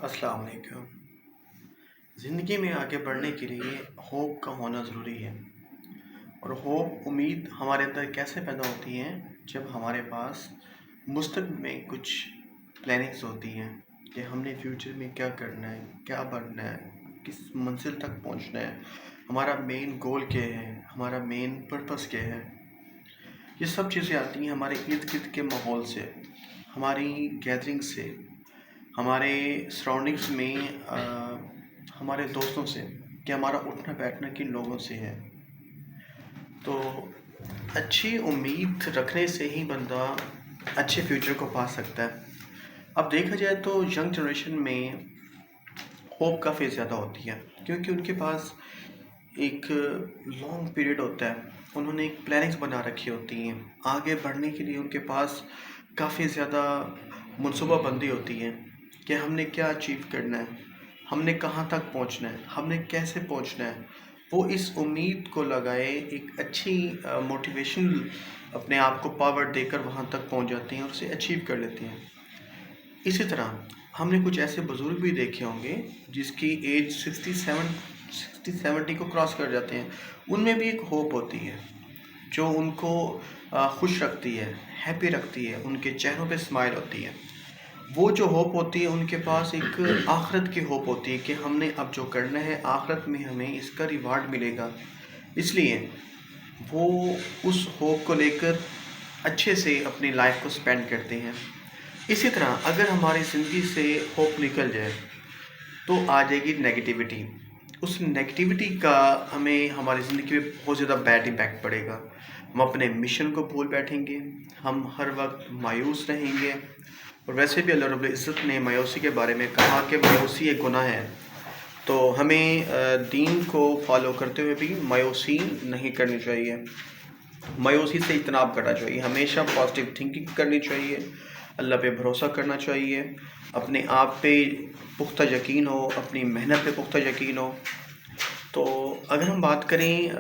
अस्सलाम वालेकुम। ज़िंदगी में आगे बढ़ने के लिए होप का होना ज़रूरी है। और होप उम्मीद हमारे अंदर कैसे पैदा होती है जब हमारे पास मुस्तक़बिल में कुछ प्लानिंग्स होती हैं कि हमने फ्यूचर में क्या करना है, क्या बनना है, किस मंजिल तक पहुंचना है, हमारा मेन गोल क्या है, हमारा मेन पर्पस क्या है। ये सब चीज़ें आती हैं हमारे इर्द गिर्द के माहौल से, हमारी गैदरिंग से, हमारे सराउंडिंग्स में हमारे दोस्तों से, कि हमारा उठना बैठना किन लोगों से है। तो अच्छी उम्मीद रखने से ही बंदा अच्छे फ्यूचर को पा सकता है। अब देखा जाए तो यंग जनरेशन में होप काफ़ी ज़्यादा होती है, क्योंकि उनके पास एक लॉन्ग पीरियड होता है, उन्होंने एक प्लानिंग्स बना रखी होती हैं। आगे बढ़ने के लिए उनके पास काफ़ी ज़्यादा मनसूबाबंदी होती है कि हमने क्या अचीव करना है, हमने कहाँ तक पहुँचना है, हमने कैसे पहुँचना है। वो इस उम्मीद को लगाए एक अच्छी मोटिवेशन अपने आप को पावर देकर वहाँ तक पहुँच जाते हैं और उसे अचीव कर लेते हैं। इसी तरह हमने कुछ ऐसे बुज़ुर्ग भी देखे होंगे जिसकी एज 60-70 को क्रॉस कर जाते हैं। उनमें भी एक होप होती है जो उनको खुश रखती है, हैप्पी रखती है, उनके चेहरों पे स्माइल होती है। वो जो होप होती है उनके पास एक आखिरत की होप होती है कि हमने अब जो करना है आखिरत में हमें इसका रिवार्ड मिलेगा। इसलिए वो उस होप को लेकर अच्छे से अपनी लाइफ को स्पेंड करते हैं। इसी तरह अगर हमारी ज़िंदगी से होप निकल जाए तो आ जाएगी नेगेटिविटी। उस नेगेटिविटी का हमें हमारी ज़िंदगी में बहुत ज़्यादा बैड इम्पैक्ट पड़ेगा। हम अपने मिशन को भूल बैठेंगे, हम हर वक्त मायूस रहेंगे। और वैसे भी अल्लाह रब्बुल इज़्ज़त ने मायूसी के बारे में कहा कि मायूसी एक गुनाह है। तो हमें दीन को फॉलो करते हुए भी मायूसी नहीं करनी चाहिए, मायूसी से इज्तनाब करना चाहिए। हमेशा पॉजिटिव थिंकिंग करनी चाहिए, अल्लाह पे भरोसा करना चाहिए, अपने आप पे पुख्ता यकीन हो, अपनी मेहनत पे पुख्ता यकीन हो। तो अगर हम बात करें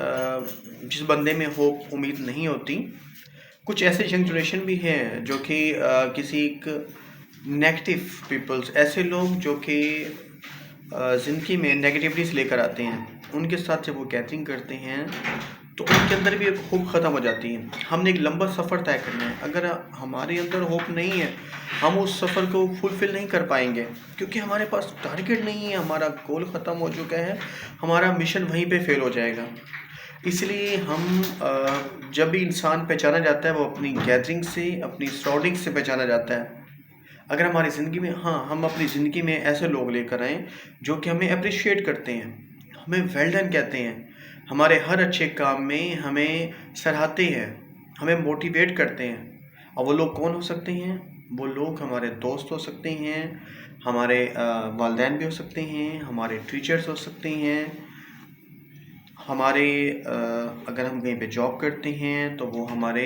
जिस बंदे में होप उम्मीद नहीं होती, कुछ ऐसे यंग जनरेशन भी हैं जो कि किसी एक नेगेटिव पीपल्स, ऐसे लोग जो कि ज़िंदगी में नेगेटिविटीज़ लेकर आते हैं, उनके साथ जब वो गैदरिंग करते हैं तो उनके अंदर भी एक होप ख़त्म हो जाती है। हमने एक लंबा सफ़र तय करना है, अगर हमारे अंदर होप नहीं है हम उस सफ़र को फुलफ़िल नहीं कर पाएंगे, क्योंकि हमारे पास टारगेट नहीं है, हमारा गोल ख़त्म हो चुका है, हमारा मिशन वहीं पे फेल हो जाएगा। इसलिए हम जब भी इंसान पहचाना जाता है वो अपनी गैदरिंग से, अपनी सराउंडिंग से पहचाना जाता है। अगर हमारी ज़िंदगी में हम अपनी ज़िंदगी में ऐसे लोग लेकर आएँ जो कि हमें अप्रिशिएट करते हैं, हमें वेल डन कहते हैं, हमारे हर अच्छे काम में हमें सराहते हैं, हमें मोटिवेट करते हैं। और वो लोग कौन हो सकते हैं? वो लोग हमारे दोस्त हो सकते हैं, हमारे वालिदैन भी हो सकते हैं, हमारे टीचर्स हो सकते हैं, हमारे अगर हम कहीं पे जॉब करते हैं तो वो हमारे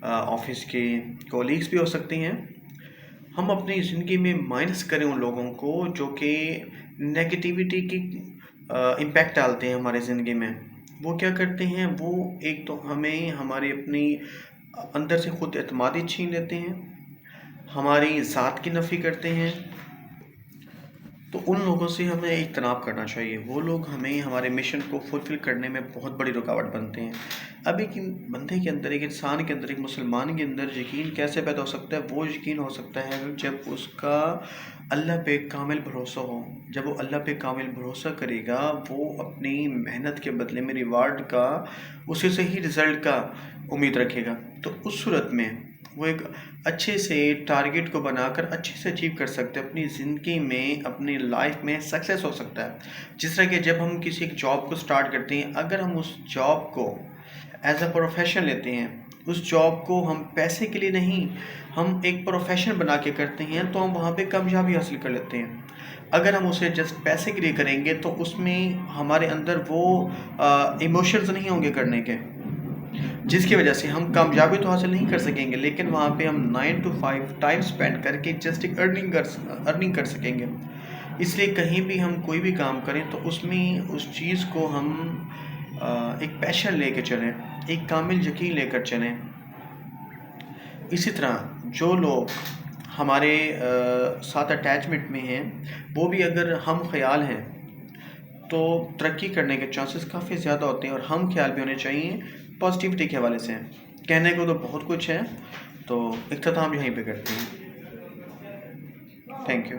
ऑफिस के कोलीग्स भी हो सकते हैं। हम अपनी ज़िंदगी में माइनस करें उन लोगों को जो कि नेगेटिविटी की इम्पैक्ट डालते हैं हमारे ज़िंदगी में। वो क्या करते हैं, वो एक तो हमें हमारी अपनी अंदर से खुद एतमादी छीन लेते हैं, हमारी ज़ात की नफ़ी करते हैं। तो उन लोगों से हमें इज्तनाब करना चाहिए। वो लोग हमें हमारे मिशन को फुलफ़िल करने में बहुत बड़ी रुकावट बनते हैं। अब एक बंदे के अंदर, एक इंसान के अंदर, एक मुसलमान के अंदर यकीन कैसे पैदा हो सकता है? वो यकीन हो सकता है जब उसका अल्लाह पे कामिल भरोसा हो। जब वो अल्लाह पे कामिल भरोसा करेगा, वो अपनी मेहनत के बदले में रिवार्ड का, उसी से ही रिज़ल्ट का उम्मीद रखेगा। तो उस सूरत में वो एक अच्छे से टारगेट को बनाकर अच्छे से अचीव कर सकते हैं, अपनी ज़िंदगी में, अपनी लाइफ में सक्सेस हो सकता है। जिस तरह कि जब हम किसी एक जॉब को स्टार्ट करते हैं, अगर हम उस जॉब को एज अ प्रोफेशन लेते हैं, उस जॉब को हम पैसे के लिए नहीं, हम एक प्रोफेशन बना के करते हैं, तो हम वहाँ पे कामयाबी हासिल कर लेते हैं। अगर हम उसे जस्ट पैसे के लिए करेंगे तो उसमें हमारे अंदर वो इमोशंस नहीं होंगे करने के, जिसकी वजह से हम कामयाबी तो हासिल नहीं कर सकेंगे, लेकिन वहाँ पे हम 9 to 5 टाइम स्पेंड करके जस्ट एक अर्निंग कर सकेंगे। इसलिए कहीं भी हम कोई भी काम करें तो उसमें उस चीज़ को हम एक पैशन लेकर चलें, एक कामिल यकीन लेकर चलें। इसी तरह जो लोग ہمارے ساتھ اٹیچمنٹ میں ہیں وہ بھی اگر ہم خیال ہیں تو ترقی کرنے کے چانسز کافی زیادہ ہوتے ہیں، اور ہم خیال بھی ہونے چاہیے پازیٹیوٹی کے حوالے سے۔ کہنے کو تو بہت کچھ ہے، تو اختتام یہیں پہ کرتے ہیں۔ Thank you.